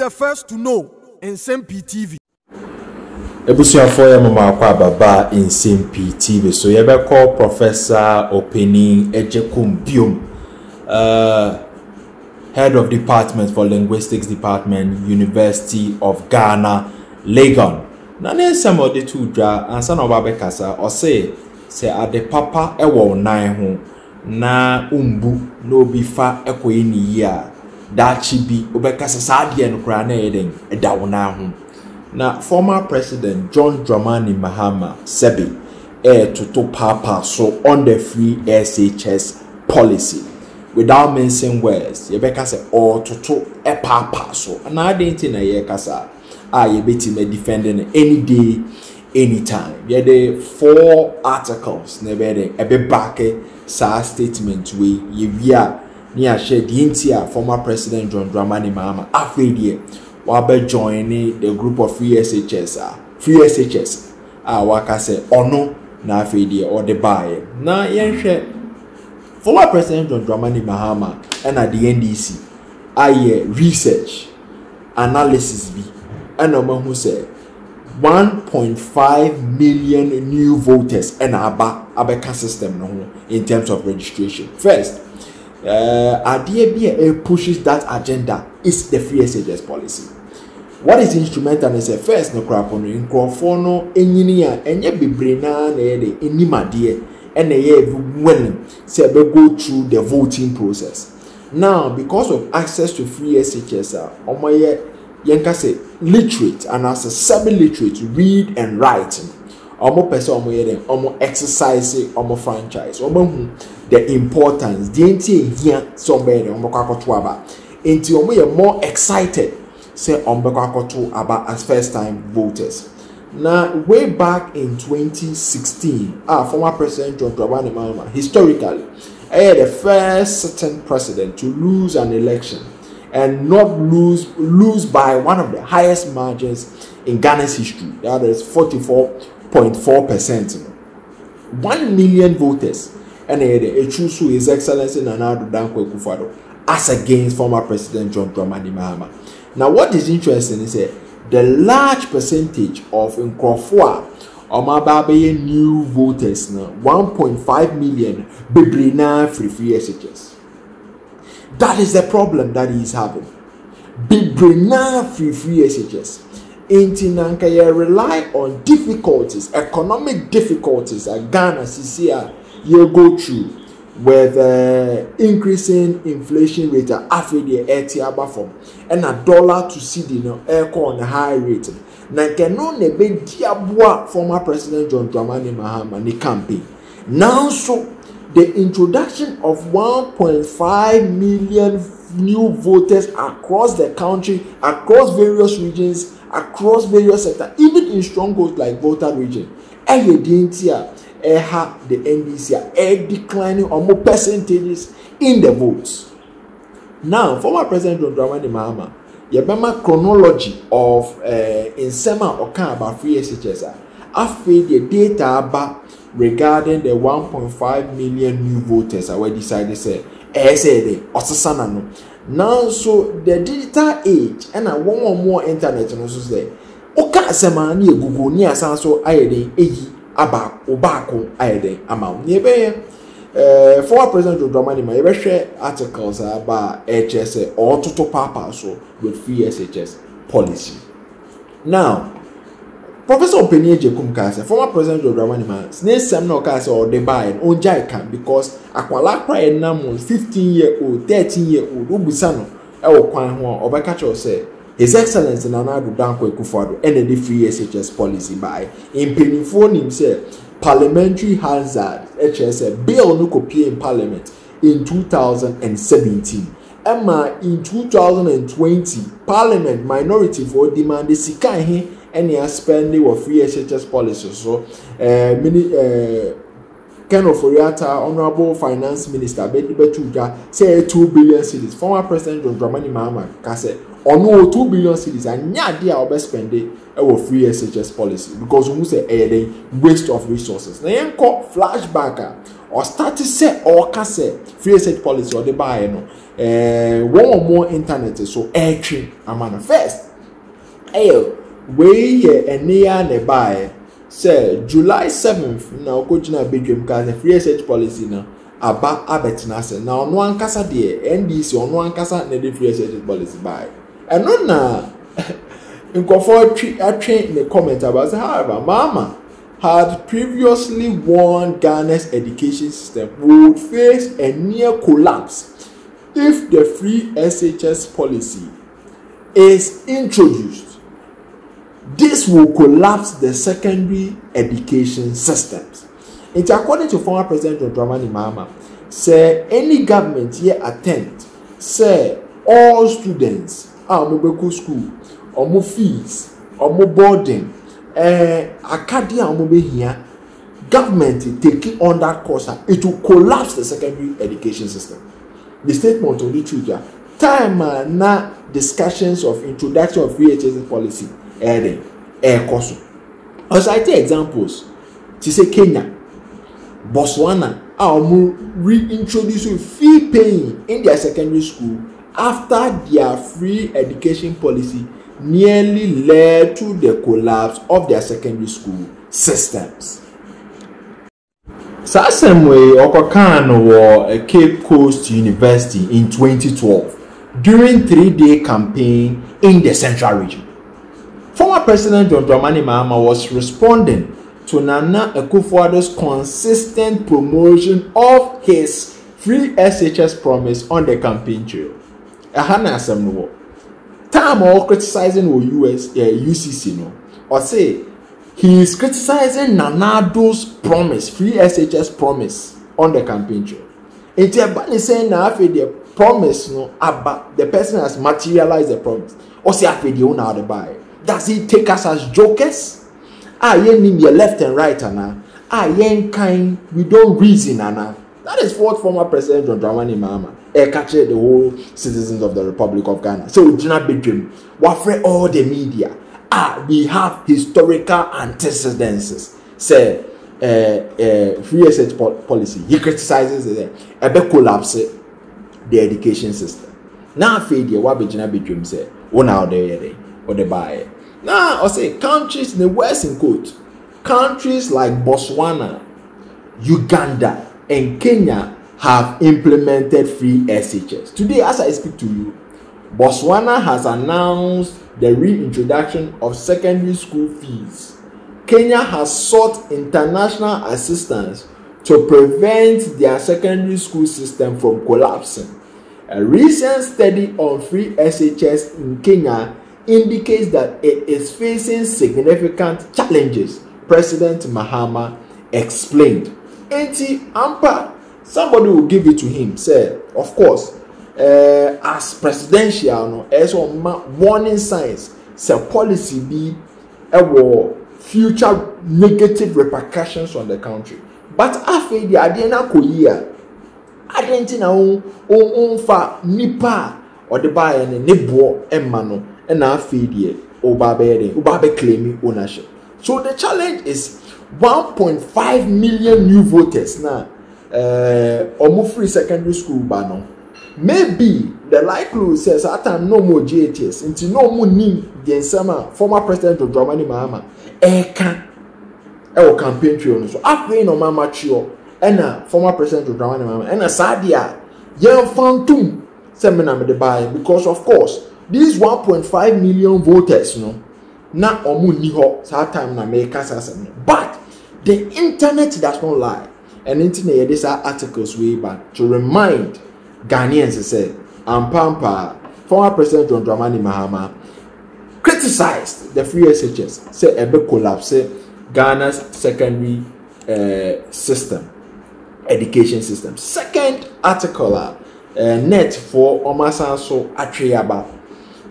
the first to know. Nsem-Pii TV. Ebusuafo ya mama akwa baba Nsem-Pii TV. So you better call Professor Opanyin biom, head of department for linguistics department, University of Ghana, Legon. Na ne some of the two dra and son of Abekasa or say at the papa ewo nine ho na umbu no bifa ekoyini ya da chibi obekasa sadie no kra na eden edawona ho. Na former President John Dramani Mahama Sebi to papa so on the free SHS policy without mentioning words. Yebeka say or to papa so. And I didn't think ye kasa ye beti me defending any day, anytime. Yeah, the 4 articles nebede ebe back sa statement we ye near share the entire former President John Dramani Mahama afraid ye. Wabe joining the group of free SHS waka say ono na afedi or the buy na yenhwe former President John Dramani Mahama and at the NDC aye research analysis bi and who say 1.5 million new voters and abeka system no in terms of registration. First, idea pushes that agenda is the free SHS policy. What is instrumental is a first no crap on in Crawforno, engineer, and ye be brina any madie, and a year willing to go through the voting process. Now, because of access to free SHS, my yanka say literate and as a semi-literate read and write, more person more exercise more franchise, the importance, the here somebody into more excited. Say Ombekwakoto about as first time voters. Now, way back in 2016, former President John Dramani Mahama, historically, the first certain president to lose an election and not lose by one of the highest margins in Ghana's history. That is 44.4%. 1 million voters, and a choose His Excellency Nana Addo Dankwa Akufo-Addo as against former President John Dramani Mahama. Now, what is interesting is the large percentage of Nkrofo Omababe new voters now 1.5 million Bibrina free SHS. That is the problem that he is having. Bibrina free SHS. Intinanka rely on difficulties, economic difficulties at Ghana CCA you go through with increasing inflation rate at Africa etiaba form and a dollar to cedi no airco on a high rate. Na kenon ne be diabua former President John Dramani Mahama ni campaign. Now so the introduction of 1.5 million new voters across the country, across various regions, across various sectors, even in strongholds like Volta region. The NDC are declining on more percentages in the votes. Now, former President John Dramani Mahama, yabama chronology of Nsema Okan about free SHS. After the data about regarding the 1.5 million new voters, I decided to say, now, so the digital age and I want more internet and also say, Oka Sema ni Google ni asanso ayede eyi Obako ayede amount. Yebe former President John Dramani Mahama share articles about SHS or total papa so with free SHS policy. Now, Professor Opanyin kase former President John Dramani Mahama Nsem no kase or the buy and onjai can because akwala kra enam 15-year-old 13-year-old ubusano e kwan ho obeka cho say His Excellency Nana Addo Dankwa Akufo-Addo and the free SHS policy by in penifo himself parliamentary hazard SHS bill no copy in parliament in 2017. Emma in 2020 parliament minority for demand the sika he any spending of free SHS policy. So Ken Oforiata, Honorable Finance Minister Betuja say 2 billion cedis. Former President John Dramani Mahama kase no 2 billion cedis and nya dia obe spend it free SHS policy because we say a waste of resources. Na yen ko flashback or start to say or can say free SHS policy or the buy no one or more internet so air train a manifest we a near nearby say July 7th now coaching a bedroom because the free SHS policy now about abetina say now no one kasa de NDC on one kasa na the free SHS policy buy and no na in comfort a train in the comment about however mama had previously warned Ghana's education system would face a near collapse if the free SHS policy is introduced. This will collapse the secondary education systems. It's according to former President John Dramani Mahama, say any government here attempt, say all students are mobile school, or more fees, or more boarding, academia omobe here, government taking on that course, it will collapse the secondary education system. The statement on the truth, time na discussions of introduction of free SHS policy, course. As I take examples, to say Kenya, Botswana, reintroducing fee paying in their secondary school after their free education policy nearly led to the collapse of their secondary school systems. So same way Opanyin was Cape Coast University in 2012 during 3-day campaign in the central region. Former President John Dramani Mahama was responding to Nana Akufo-Addo's consistent promotion of his free SHS promise on the campaign trail. Time or criticizing UCC no, or say he is criticizing Nanado's promise, free SHS promise on the campaign trail. It's about saying that the promise no, about the person has materialized the promise, or say after the owner of the buy. Does he take us as jokers? Yen name your left and right, Anna. Yen kind we don't reason, Anna. That is what former President John Dramani Mahama captured the whole citizens of the Republic of Ghana. So we do not bedroom. Wafre all the media. We have historical antecedents. Say free SHS policy. He criticizes it. Ebe collapse the education system. Now failure. What be Jina bedroom say? One out there or the buy. Now I say countries in the Western quote. Countries like Botswana, Uganda, and Kenya have implemented free SHS. Today, as I speak to you, Botswana has announced the reintroduction of secondary school fees. Kenya has sought international assistance to prevent their secondary school system from collapsing. A recent study on free SHS in Kenya indicates that it is facing significant challenges, President Mahama explained. Somebody will give it to him. Say, of course, as presidential, no, as on warning signs, say policy be future negative repercussions on the country. But after the Adena Korea, Argentina fa nipa or the buy and nebo emano and after the Obabe claiming ownership. So the challenge is 1.5 million new voters now. Free secondary school banner. Maybe the likelihood says at time no more JHS until no more need the Nsem-Pii former President of Dramani Mahama campaign trail. So after no mama mature and former President of Dramani Mahama and Sadia young phantom seminar the buy because of course these 1.5 million voters not omuni ho sa time na make but the internet does not lie. And internet these are articles way back to remind Ghanaians say Pampa former President John Dramani Mahama criticized the free SHS, say ebe collapse Ghana's secondary system, education system. Second article net for Omasanso Atriaba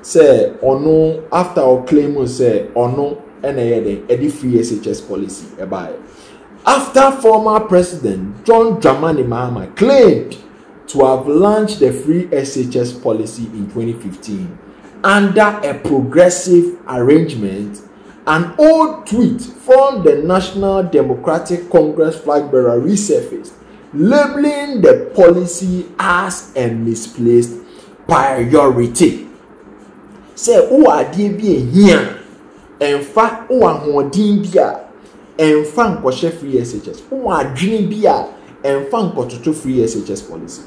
say ono after our claim say ono edi free SHS policy about. After former President John Dramani Mahama claimed to have launched the free SHS policy in 2015 under a progressive arrangement, an old tweet from the National Democratic Congress flag bearer resurfaced, labeling the policy as a misplaced priority. Say, who are DB here? In fact, who are holding beer? And fan for free SHS. Who are dreaming beer? And fan for free SHS policy.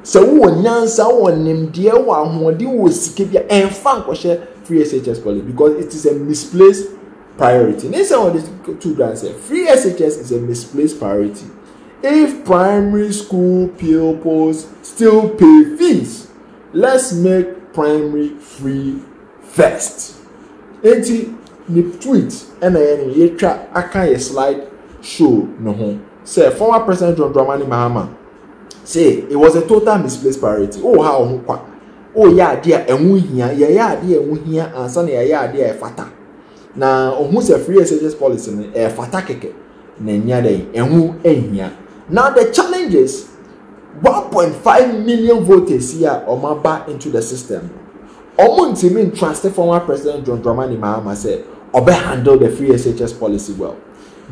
So, who are Nansa, who are named dear, who are holding was Sikibia, and fan for free SHS policy because it is a misplaced priority. Next one is two brands say free SHS is a misplaced priority. If primary school pupils still pay fees, let's make primary free first. Enti ni tweet and ye try aka slide show no ho. Say former President John Dramani Mahama say it was a total misplaced priority. Oh how ho kwa. Oh ya dia enwu hia, ya dia enwu hia ansa na ya dia efata. Na ohun se free SHS policy no efata keke na nya dey enwu ehia. Now the challenge is 1.5 million voters here omaba into the system. Omuntimi trusted former President John Dramani Mahama said obe handle the free SHS policy well.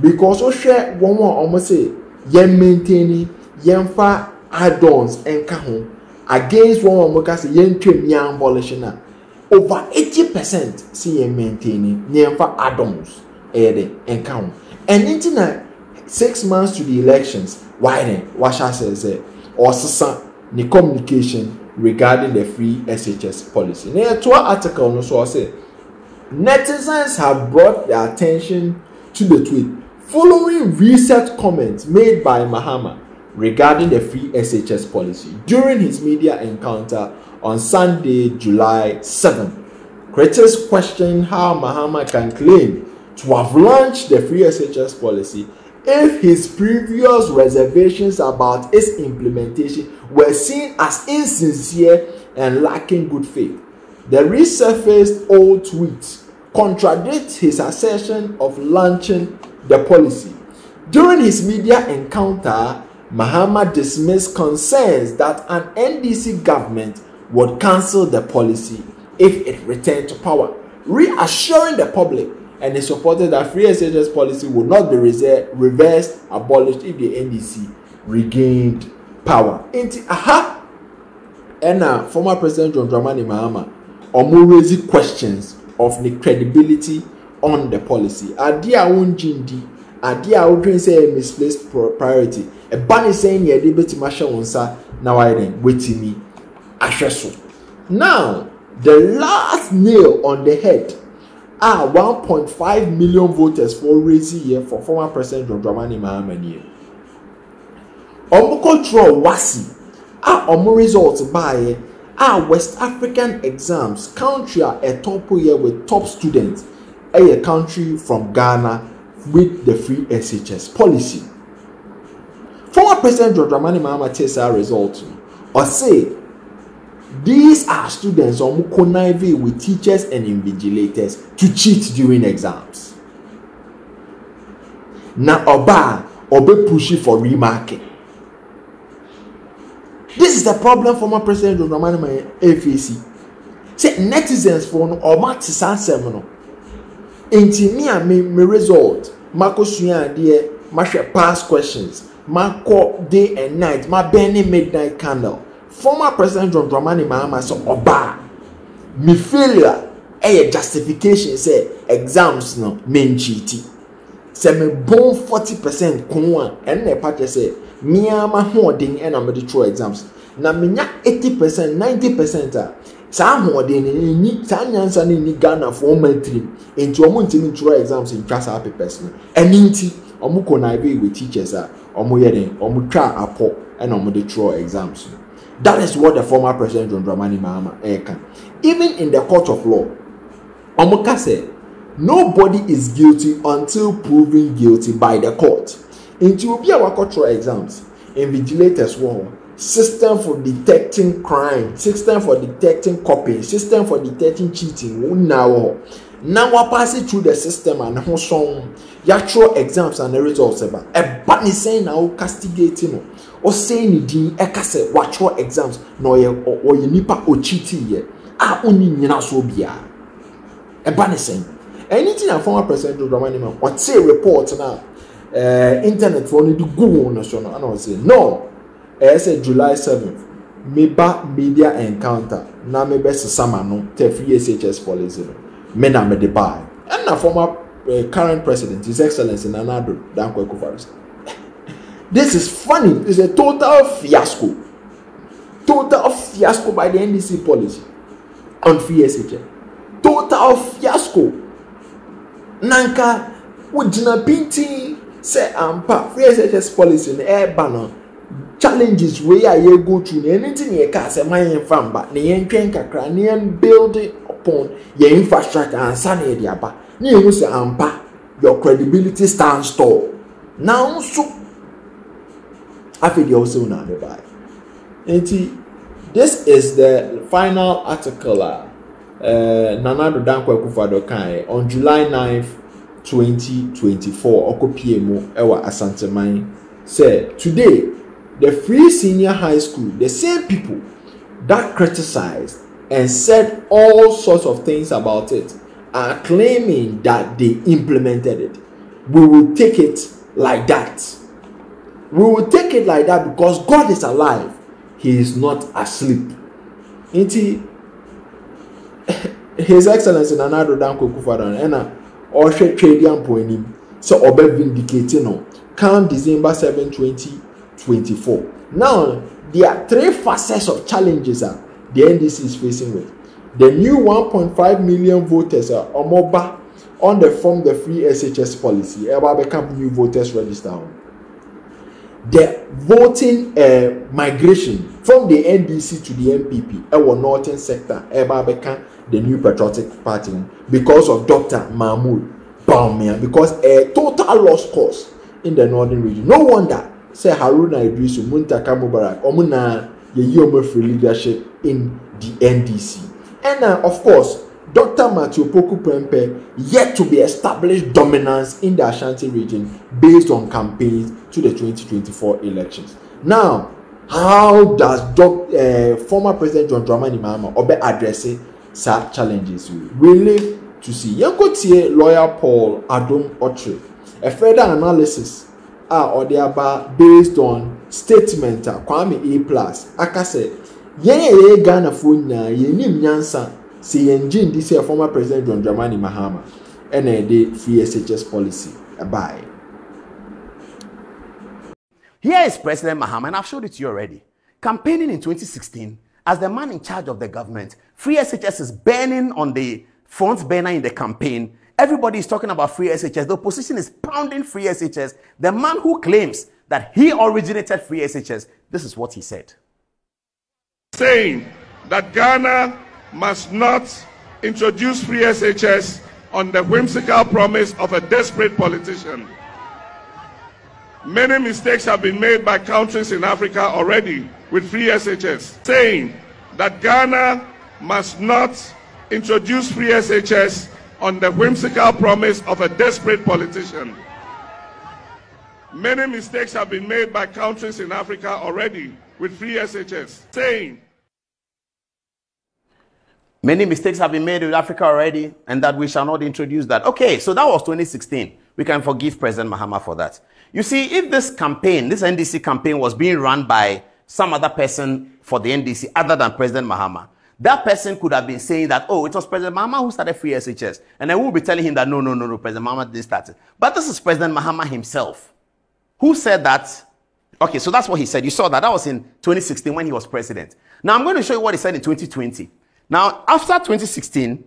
Because o share one almost say yen maintaining yen fa add-ons and ho against one more say yen trim yan abolition. Over 80% see yen maintaining yen fa add-ons and count. And into 6 months to the elections, why then? Washa says or the communication regarding the free SHS policy. Now, to our article, no so I say netizens have brought their attention to the tweet following recent comments made by Mahama regarding the free SHS policy during his media encounter on Sunday, July 7. Critics question how Mahama can claim to have launched the free SHS policy if his previous reservations about its implementation were seen as insincere and lacking good faith. The resurfaced old tweets contradict his assertion of launching the policy. During his media encounter, Mahama dismissed concerns that an NDC government would cancel the policy if it returned to power, reassuring the public and he supported that free SHS policy would not be reversed, abolished if the NDC regained power. And former President John Dramani Mahama raising questions of the credibility on the policy. Adia unjindi, adia udrin say misplaced priority. A bunny saying ye debate masha unsa now I then waiting me asheso. Now the last nail on the head. 1.5 million voters for raising here for former President John Dramani Mahama here. Control wasi. Results by West African exams country a top year with top students. A country from Ghana with the free SHS policy. Former President John Dramani Mahama takes our results or say these are students who connive with teachers and invigilators to cheat during exams. Now, obe pushy for remarking. This is the problem former President John Dramani Mahama FAC. Say netizens for no or mat sansem no. Enti me result. Mako suya dear, mashe past questions. Mako day and night. Ma burning midnight candle. Former President John Dramani Mahama said, "Oba, me failure, justification say exams no main cheating. Say me born 40% kunwa, and the party say me ama holding and I'm throw exams. Na me nya 80%, 90% sa holding ni sa nyansa ni Ghana for monthly. Into omo ntimi throw exams in class papers no. Eninti omo connive with teachers omo yeden omo twa apo and omo dey throw exams. That is what the former President John Dramani Mahama can. Even in the court of law, Omoka said, nobody is guilty until proven guilty by the court. Into our cultural exams, invigilators war, system for detecting crime, system for detecting copying, system for detecting cheating. Now we pass it through the system and how some actual exams and the results about a bunny saying now castigating. Or saying the ekase watch your exams no ye or you nipa o cheating ye only nyina so bia e ba ne sen anything a former President Dramani Mahama what say report now internet for only the go on so no and I was saying no I said July 7th meba media encounter na me best sama no te free SHS policy no me na me de buy and na former current president his excellency Nana Addo Dankwa Akufo-Addo. This is funny. It's a total fiasco by the NDC policy on free SHS. Total fiasco. Nanka wujina pinti say ampa free SHS policy in air banner challenges where you go through anything you can say my famba ne yen kakra ne building upon your infrastructure and sanity diaba ne you say ampa your credibility stands tall. Now so I feel you also now buy. This is the final article Nana Addo Dankwa Akufo-Addo kai on July 9th 2024 okopie ewa Asante said today the Free Senior High School, the same people that criticized and said all sorts of things about it are claiming that they implemented it. We will take it like that. We will take it like that because God is alive. He is not asleep. His Excellency Nana Addo Dankwa Akufo-Addo and Oshe Tradian Poenim so obe vindicating no come December 7, 2024. Now there are three facets of challenges the NDC is facing with. The new 1.5 million voters are omoba on the form the free SHS policy about become new voters register. The voting migration from the NDC to the MPP our northern sector about become the new patriotic party because of Dr. Mahmoud Bawumia, because a total lost cause in the northern region. No wonder say Haruna Idrisu Muntaka Mubarak omuna ye free leadership in the NDC. And of course Dr. Matthew Poku Prempeh yet to be established dominance in the Ashanti region based on campaigns to the 2024 elections. Now, how does former President John Dramani Mahama obe addressing such challenges? We live to see. Yankotie lawyer Paul Adom Otre, a further analysis or thereby based on statement Kwame A+. Akase ye Ghana funya ye nim nyansa se yenjin this year former President John Dramani Mahama and the free SHS policy bye. Here is President Mahama, and I've showed it to you already. Campaigning in 2016 as the man in charge of the government, free SHS is burning on the front burner in the campaign. Everybody is talking about free SHS. The opposition is pounding free SHS. The man who claims that he originated free SHS, this is what he said. Saying that Ghana must not introduce free SHS on the whimsical promise of a desperate politician. Many mistakes have been made by countries in Africa already with free SHS. Saying that Ghana must not introduce free SHS on the whimsical promise of a desperate politician. Many mistakes have been made by countries in Africa already with free SHS. Saying many mistakes have been made in Africa already, and that we shall not introduce that. Okay, so that was 2016. We can forgive President Mahama for that. You see, if this campaign, this NDC campaign was being run by some other person for the NDC other than President Mahama, that person could have been saying that, oh, it was President Mahama who started free SHS. And then we'll be telling him that, no, President Mahama didn't start it. But this is President Mahama himself who said that. Okay, so that's what he said. You saw that. That was in 2016 when he was president. Now, I'm going to show you what he said in 2020. Now, after 2016,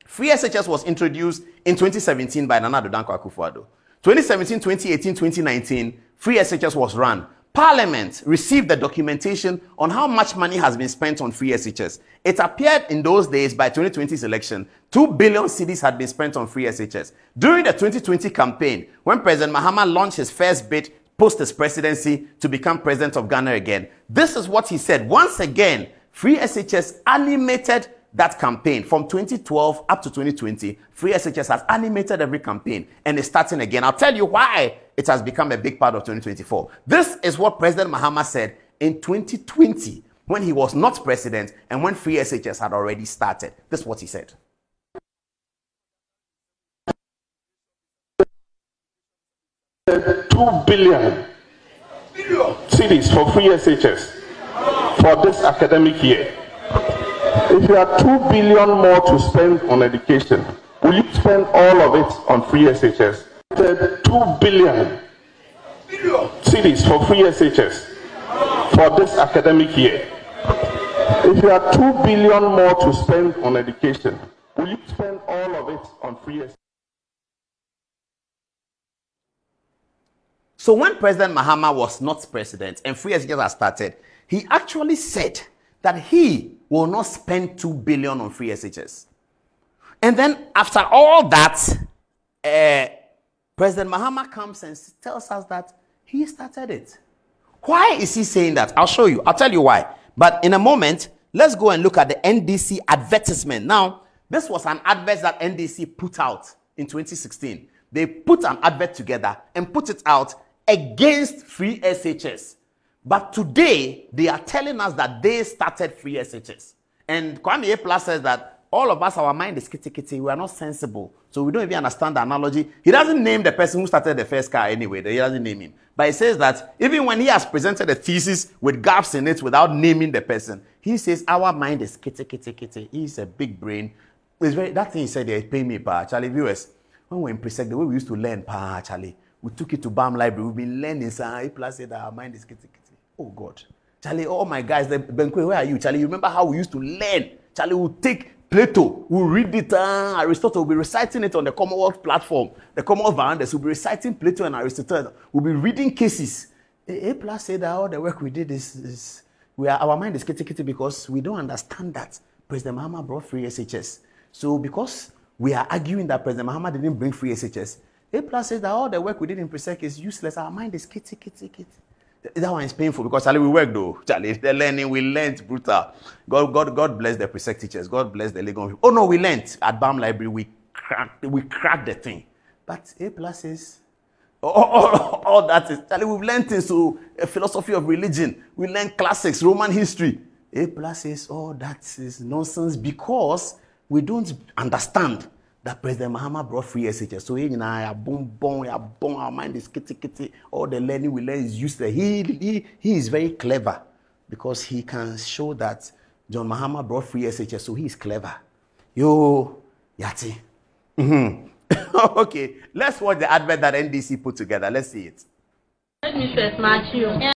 free SHS was introduced in 2017 by Nana Addo Dankwa Akufo-Addo. 2017, 2018, 2019, free SHS was run. Parliament received the documentation on how much money has been spent on free SHS. It appeared in those days by 2020's election, 2 billion cedis had been spent on free SHS. During the 2020 campaign, when President Mahama launched his first bid post his presidency to become president of Ghana again, this is what he said. Once again, free SHS animated that campaign from 2012 up to 2020. Free SHS has animated every campaign and is starting again. I'll tell you why it has become a big part of 2024. This is what President Mahama said in 2020 when he was not president and when free SHS had already started. This is what he said. 2 billion cedis for free SHS for this academic year. If you have 2 billion more to spend on education, will you spend all of it on free SHS? 2 billion cedis for free SHS for this academic year. If you have 2 billion more to spend on education, will you spend all of it on free SHS? So when President Mahama was not president and free SHS has started, he actually said that he will not spend 2 billion on free SHS. And then after all that, President Mahama comes and tells us that he started it. Why is he saying that? I'll show you. I'll tell you why. But in a moment, let's go and look at the NDC advertisement. Now, this was an advert that NDC put out in 2016. They put an advert together and put it out against free SHS. But today, they are telling us that they started free SHS. And Kwame A+ says that all of us, our mind is kitty-kitty. We are not sensible. So we don't even understand the analogy. He doesn't name the person who started the first car anyway. He doesn't name him. But he says that even when he has presented a thesis with gaps in it without naming the person, he says our mind is kitty-kitty-kitty. He's a big brain. It's very, that thing he said, they pay me, pa. Charlie, viewers, when we were in pre-sec, the way we used to learn, pa, Charlie, we took it to BAM library. We've been learning, sir. A+ said that our mind is kitty-kitty. Oh, God. Charlie, oh, my guys, Benkwe, where are you? Charlie, you remember how we used to learn? Charlie will take Plato, we'll read it, Aristotle will be reciting it on the Commonwealth platform. The Commonwealth verandas will be reciting Plato and Aristotle. We'll be reading cases. A+ said that all the work we did is our mind is kitty-kitty because we don't understand that President Mahama brought free SHS. So because we are arguing that President Mahama didn't bring free SHS, A+ says that all the work we did in pre-sec is useless. Our mind is kitty-kitty-kitty. That one is painful because Charlie, we work though. Charlie, the learning, we learned brutal. God bless the pre-sec teachers. God bless the legal people. Oh no, we learned at BAM library. We cracked the thing. But A+ says, all that is, Charlie, we've learned things. So a philosophy of religion. We learned classics, Roman history. A+ says, oh, that is nonsense because we don't understand that President Mahama brought free SHS. So our mind is kitty-kitty. All the learning we learn is useless. He is very clever because he can show that John Mahama brought free SHS, so he is clever. Yo, Yati. Okay, let's watch the advert that NDC put together. Let's see it. Let me first match you.